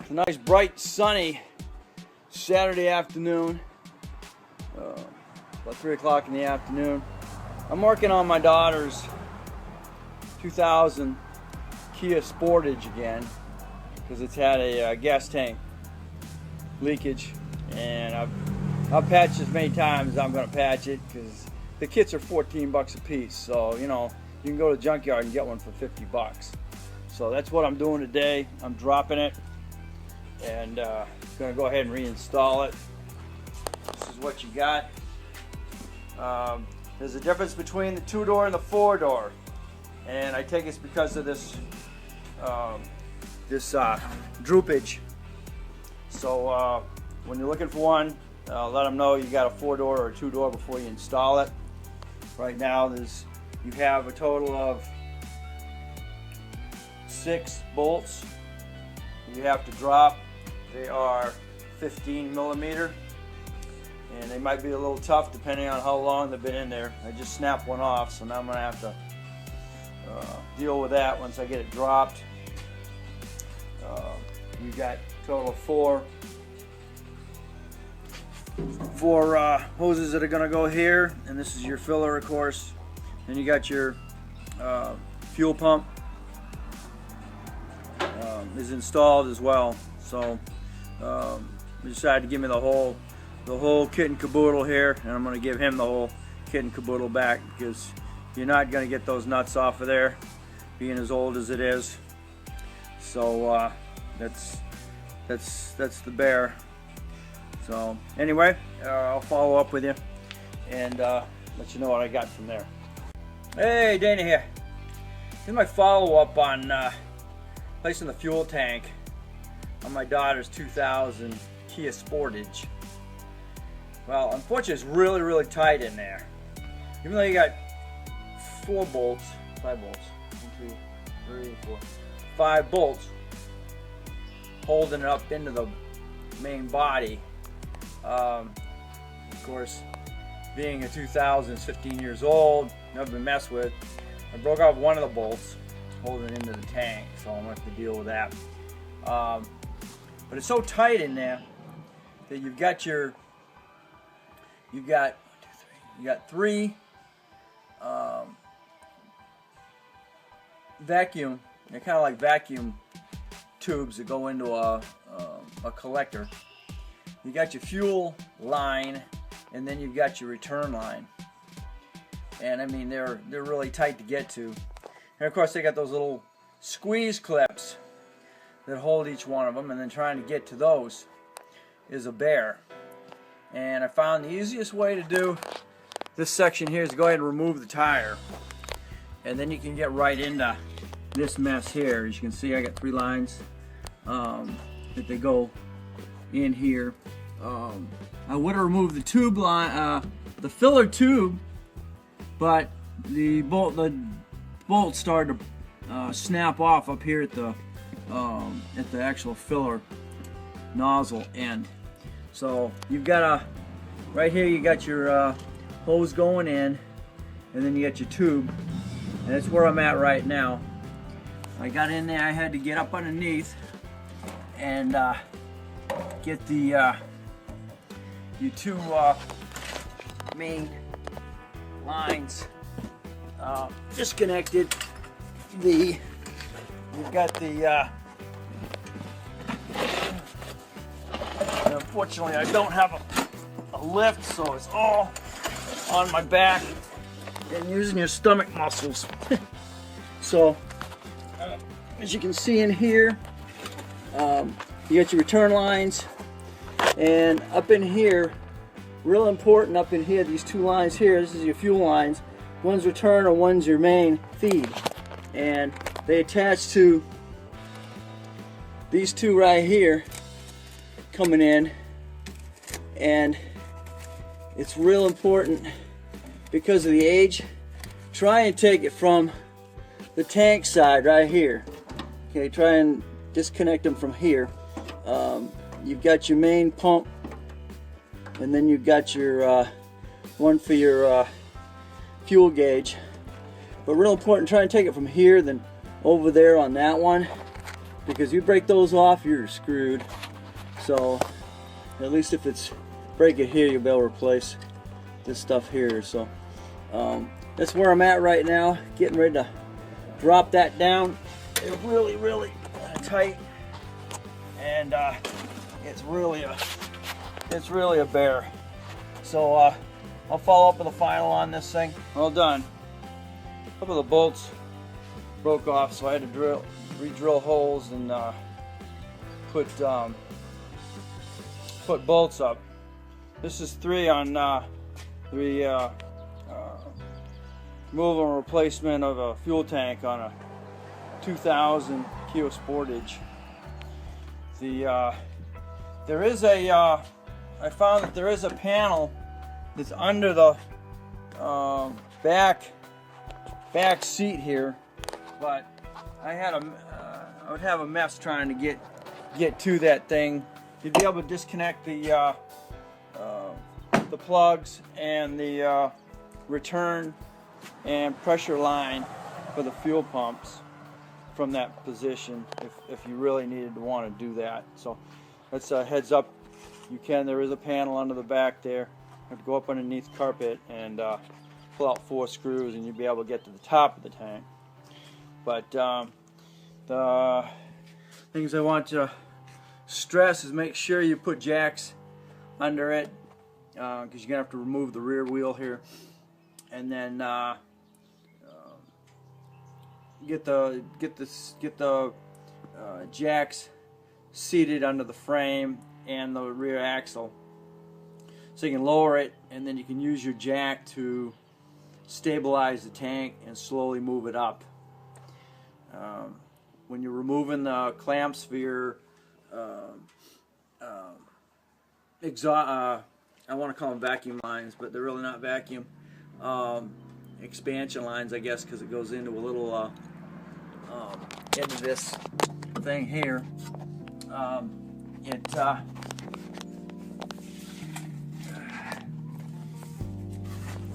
It's a nice, bright, sunny Saturday afternoon. About 3 o'clock in the afternoon. I'm working on my daughter's 2000 Kia Sportage again because it's had a gas tank leakage, and I've patched as many times as I'm going to patch it because the kits are 14 bucks a piece. So you know, you can go to the junkyard and get one for 50 bucks. So that's what I'm doing today. I'm dropping it and going to go ahead and reinstall it. This is what you got. There's a difference between the 2-door and the 4-door, and I take it's because of this droopage. So when you're looking for one, let them know you got a 4-door or a 2-door before you install it. Right now you have a total of 6 bolts you have to drop. They are 15 millimeter, and they might be a little tough depending on how long they've been in there. I just snapped one off, so now I'm going to have to deal with that once I get it dropped. You got a total of four hoses that are going to go here, and this is your filler, of course. Then you got your fuel pump is installed as well. So we decided to give me the whole kit and caboodle here, and I'm going to give him the whole kit and caboodle back because you're not going to get those nuts off of there, being as old as it is. So that's the bear. So anyway, I'll follow up with you and let you know what I got from there. Hey, Dana here. Here's my follow-up on placing the fuel tank on my daughter's 2000 Kia Sportage. Well, unfortunately, it's really, really tight in there. Even though you got 5 bolts, 1, 2, 3, 4, 5 bolts holding it up into the main body. Of course, being a 2000, 15 years old, never been messed with, I broke off one of the bolts holding it into the tank, so I'm going to have to deal with that. But it's so tight in there that you've got 3 vacuum, they're kind of like vacuum tubes that go into a collector. You got your fuel line, and then you've got your return line. And I mean, they're really tight to get to. And of course, they got those little squeeze clips that hold each one of them, and then trying to get to those is a bear. And I found the easiest way to do this section here is to go ahead and remove the tire, and then you can get right into this mess here. As you can see, I got 3 lines that they go in here. I would have removed the tube line, the filler tube, but the bolt started to snap off up here at the actual filler nozzle end. So you've got right here you got your hose going in, and then you got your tube, and that's where I'm at right now. I got in there, I had to get up underneath and get the your 2 main lines disconnected. You've got the unfortunately I don't have a lift, so it's all on my back and using your stomach muscles. So as you can see in here, you got your return lines, and up in here, real important, up in here, these 2 lines here, this is your fuel lines. One's return and one's your main feed, and they attach to these 2 right here coming in. And it's real important because of the age. Try and take it from the tank side right here. Okay, try and disconnect them from here. You've got your main pump, and then you've got your one for your fuel gauge. But real important, try and take it from here, then over there on that one, because you break those off, you're screwed. So at least if it's break it here, you'll be able to replace this stuff here. So that's where I'm at right now, getting ready to drop that down. It's really tight, and it's really a bear. So I'll follow up with a final on this thing. All done. A couple of the bolts broke off, so I had to re-drill holes and put bolts up. This is 3 on removal and replacement of a fuel tank on a 2000 Kia Sportage. There is a I found that there is a panel that's under the back seat here, but I would have a mess trying to get to that thing. You'd be able to disconnect the plugs and the return and pressure line for the fuel pumps from that position if you really needed to want to do that. So that's a heads up. There is a panel under the back there. You have to go up underneath carpet and pull out 4 screws, and you'll be able to get to the top of the tank. But the things I want to stress is make sure you put jacks under it, because you're gonna have to remove the rear wheel here, and then get the jacks seated under the frame and the rear axle, so you can lower it, and then you can use your jack to stabilize the tank and slowly move it up. When you're removing the clamps for your exhaust, I want to call them vacuum lines, but they're really not vacuum. Expansion lines, I guess, because it goes into a little into this thing here.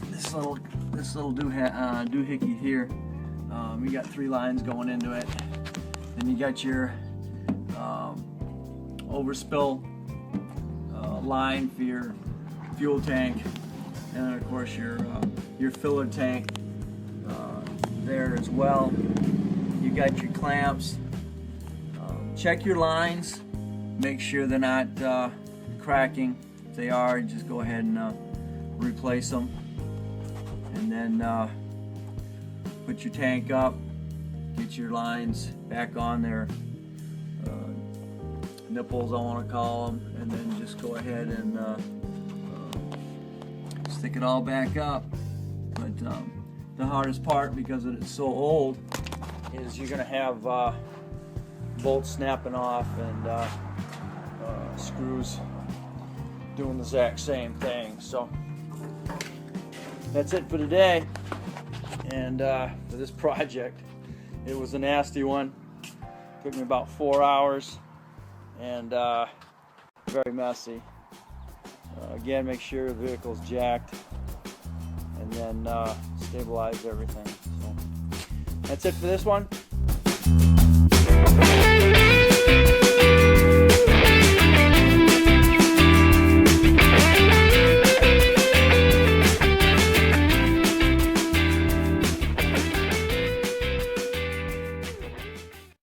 This little doohickey here. You got 3 lines going into it. Then you got your overspill line for your fuel tank, and then of course your filler tank there as well. You got your clamps. Check your lines. Make sure they're not cracking. If they are, just go ahead and replace them. And then put your tank up, get your lines back on there, nipples I want to call them, and then just go ahead and stick it all back up. But the hardest part, because it's so old, is you're going to have bolts snapping off and screws doing the exact same thing. So that's it for today, and for this project. It was a nasty one. Took me about 4 hours, and very messy. Again, make sure the vehicle's jacked, and then stabilize everything. So that's it for this one.